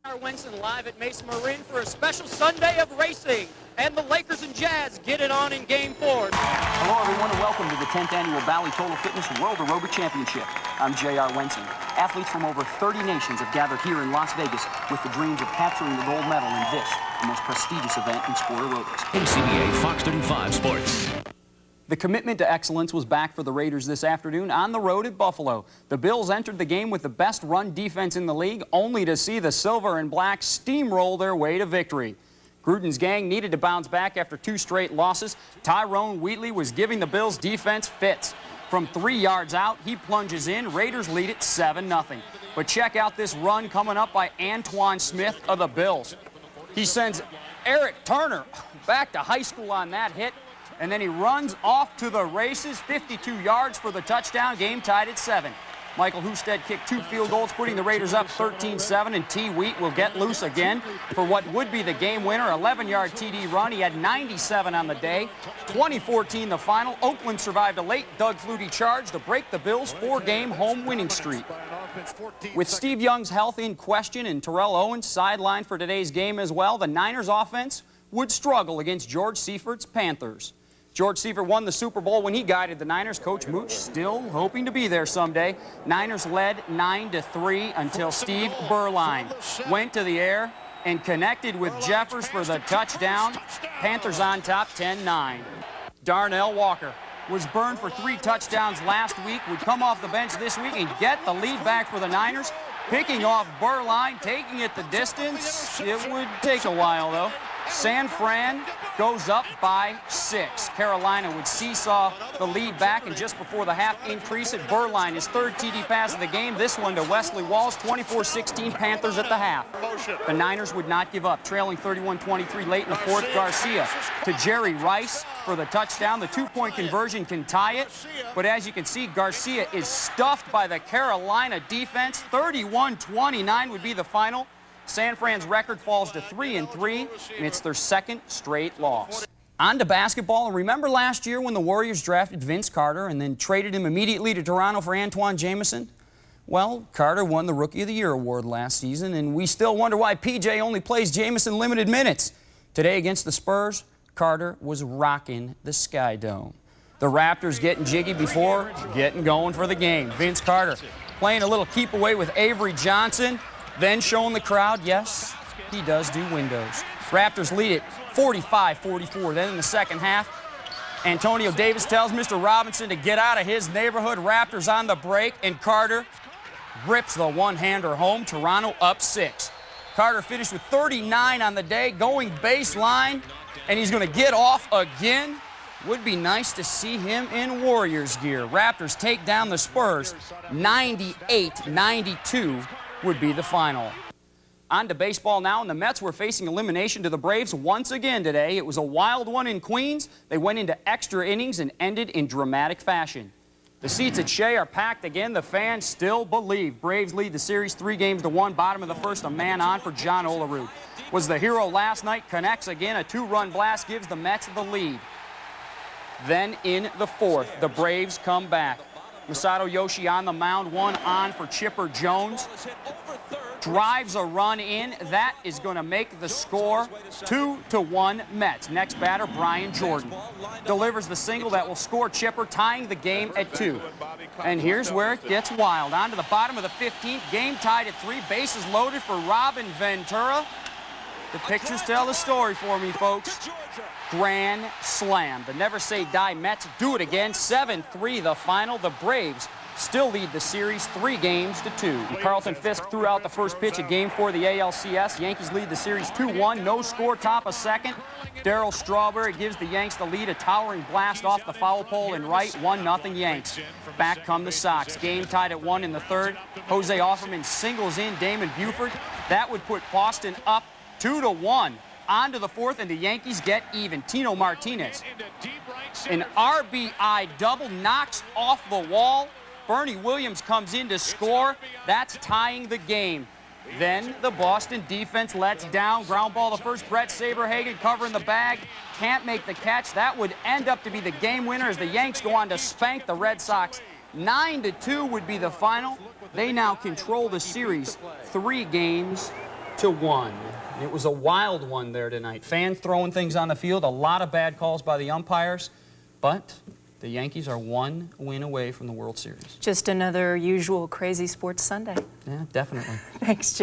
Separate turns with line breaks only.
J.r. Wenson live at Mesa Marin for a special Sunday of racing. And the Lakers and Jazz get it on in Game 4.
Hello, everyone, and welcome to the 10th Annual Bally Total Fitness World Aerobic Championship. I'm J.R. Wenson. Athletes from over 30 nations have gathered here in Las Vegas with the dreams of capturing the gold medal in this, the most prestigious event in sport aerobics.
NCBA Fox 35 Sports.
The commitment to excellence was back for the Raiders this afternoon on the road at Buffalo. The Bills entered the game with the best run defense in the league, only to see the silver and black steamroll their way to victory. Gruden's gang needed to bounce back after 2 straight losses. Tyrone Wheatley was giving the Bills' defense fits. From 3 yards out, he plunges in. Raiders lead it 7-0. But check out this run coming up by Antoine Smith of the Bills. He sends Eric Turner back to high school on that hit. And then he runs off to the races, 52 yards for the touchdown, game tied at 7. Michael Husted kicked 2 field goals, putting the Raiders up 13-7, and T. Wheat will get loose again for what would be the game winner, 11-yard TD run. He had 97 on the day. 2014 the final. Oakland survived a late Doug Flutie charge to break the Bills' 4-game home winning streak. With Steve Young's health in question and Terrell Owens sidelined for today's game as well, the Niners offense would struggle against George Seifert's Panthers. George Seifert won the Super Bowl when he guided the Niners. Coach Mooch still hoping to be there someday. Niners led 9-3 until Steve Berline went to the air and connected with Jeffers for the touchdown. Panthers on top 10-9. Darnell Walker was burned for 3 touchdowns last week, would come off the bench this week and get the lead back for the Niners. Picking off Berline, taking it the distance. It would take a while, though. San Fran goes up by 6. Carolina would seesaw the lead back, and just before the half increase it, Berline, his 3rd TD pass of the game, this one to Wesley Walls, 24-16 Panthers at the half. The Niners would not give up, trailing 31-23 late in the 4th. Garcia to Jerry Rice for the touchdown. The 2-point conversion can tie it, but as you can see, Garcia is stuffed by the Carolina defense. 31-29 would be the final. San Fran's record falls to 3-3, and it's their 2nd straight loss. On to basketball. Remember last year when the Warriors drafted Vince Carter and then traded him immediately to Toronto for Antoine Jamison? Well, Carter won the Rookie of the Year award last season, and we still wonder why PJ only plays Jamison limited minutes. Today against the Spurs, Carter was rocking the Sky Dome. The Raptors getting jiggy before getting going for the game. Vince Carter playing a little keep away with Avery Johnson. Then showing the crowd, yes, he does do windows. Raptors lead it 45-44. Then in the second half, Antonio Davis tells Mr. Robinson to get out of his neighborhood. Raptors on the break, and Carter rips the one-hander home. Toronto up 6. Carter finished with 39 on the day, going baseline, and he's going to get off again. Would be nice to see him in Warriors gear. Raptors take down the Spurs 98-92. Would be the final. On to baseball now, and the Mets were facing elimination to the Braves once again today. It was a wild one in Queens. They went into extra innings and ended in dramatic fashion. The seats at Shea are packed again. The fans still believe. Braves lead the series 3-1. Bottom of the first, a man on for John Olerud. Was the hero last night, connects again. A 2-run blast gives the Mets the lead. Then in the 4th, the Braves come back. Masato Yoshi on the mound, 1 on for Chipper Jones. Drives a run in. That is going to make the score 2-1 Mets. Next batter, Brian Jordan. Delivers the single that will score Chipper, tying the game at 2. And here's where it gets wild. On to the bottom of the 15th. Game tied at 3. Bases loaded for Robin Ventura. The pictures tell the story for me, folks. Grand slam. The Never Say Die Mets do it again. 7-3 the final. The Braves still lead the series 3-2. Carlton Fisk threw out the first pitch of Game 4 of the ALCS. Yankees lead the series 2-1. No score, top of 2nd. Darryl Strawberry gives the Yanks the lead. A towering blast off the foul pole in right. 1-0 Yanks. Back come the Sox. Game tied at 1 in the 3rd. Jose Offerman singles in Damon Buford. That would put Boston up 2-1. On to the 4th, and the Yankees get even. Tino Martinez, an RBI double, knocks off the wall. Bernie Williams comes in to score. That's tying the game. Then the Boston defense lets down. Ground ball to first. Brett Saberhagen covering the bag. Can't make the catch. That would end up to be the game winner as the Yanks go on to spank the Red Sox. 9-2 would be the final. They now control the series 3-2. 8-1. It was a wild one there tonight. Fans throwing things on the field, a lot of bad calls by the umpires, but the Yankees are one win away from the World Series.
Just another usual crazy sports Sunday.
Yeah, definitely.
Thanks, Jay.